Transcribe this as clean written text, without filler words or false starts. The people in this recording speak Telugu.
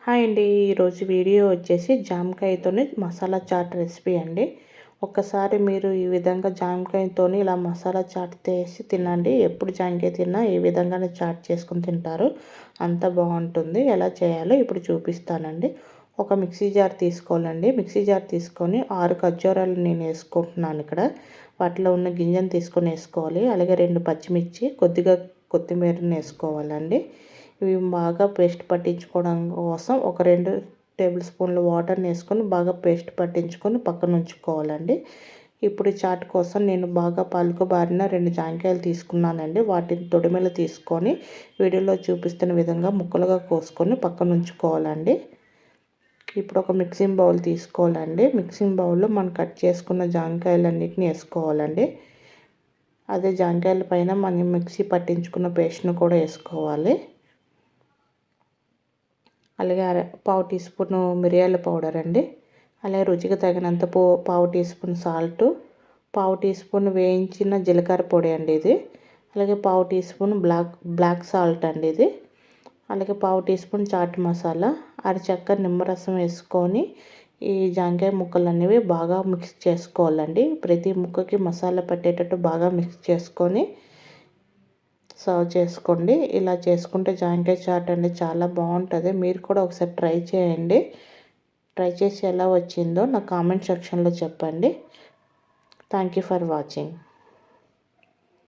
హాయ్ అండి. ఈరోజు వీడియో వచ్చేసి జామకాయతోని మసాలా చాట్ రెసిపీ అండి. ఒక్కసారి మీరు ఈ విధంగా జామకాయతోని ఇలా మసాలా చాట్ చేసి తినండి. ఎప్పుడు జామకాయ తిన్నా ఈ విధంగానే చాట్ చేసుకుని తింటారు. అంత బాగుంటుంది. ఎలా చేయాలో ఇప్పుడు చూపిస్తానండి. ఒక మిక్సీ జార్ తీసుకోవాలండి. మిక్సీ జార్ తీసుకొని 6 ఖర్జూరాలు నేను వేసుకుంటున్నాను ఇక్కడ. వాటిలో ఉన్న గింజను తీసుకొని వేసుకోవాలి. అలాగే 2 పచ్చిమిర్చి, కొద్దిగా కొత్తిమీరని వేసుకోవాలండి. ఇవి బాగా పేస్ట్ పట్టించుకోవడం కోసం ఒక 2 టేబుల్ స్పూన్ల వాటర్ని వేసుకొని బాగా పేస్ట్ పట్టించుకొని పక్కన ఉంచుకోవాలండి. ఇప్పుడు చాట్ కోసం నేను బాగా పలుకుబారిన 2 జాంకాయలు తీసుకున్నానండి. వాటిని తొడిమెలు తీసుకొని వీడియోలో చూపిస్తున్న విధంగా ముక్కలుగా కోసుకొని పక్కన ఉంచుకోవాలండి. ఇప్పుడు ఒక మిక్సింగ్ బౌల్ తీసుకోవాలండి. మిక్సింగ్ బౌల్లో మనం కట్ చేసుకున్న జాంకాయలన్నిటిని వేసుకోవాలండి. అదే జాంకాయల పైన మనం మిక్సీ పట్టించుకున్న పేస్ట్ను కూడా వేసుకోవాలి. అలాగే పావు టీ స్పూను మిరియాల పౌడర్ అండి. అలాగే రుచికి తగినంత పావు టీ స్పూన్ సాల్టు, పావు టీ స్పూన్ వేయించిన జీలకర్ర పొడి అండి ఇది. అలాగే పావు టీ స్పూన్ బ్లాక్ సాల్ట్ అండి ఇది. అలాగే పావు టీ స్పూన్ చాట్ మసాలా, అరచెక్క నిమ్మరసం వేసుకొని ఈ జాంకాయ ముక్కలు అనేవి బాగా మిక్స్ చేసుకోవాలండి. ప్రతి ముక్కకి మసాలా పట్టేటట్టు బాగా మిక్స్ చేసుకొని సర్వ్ చేసుకోండి. ఇలా చేసుకుంటే జాంకాయ చాట్ అండి చాలా బాగుంటుంది. మీరు కూడా ఒకసారి ట్రై చేయండి. ట్రై చేసి ఎలా వచ్చిందో నా కామెంట్ సెక్షన్లో చెప్పండి. Thank you for watching.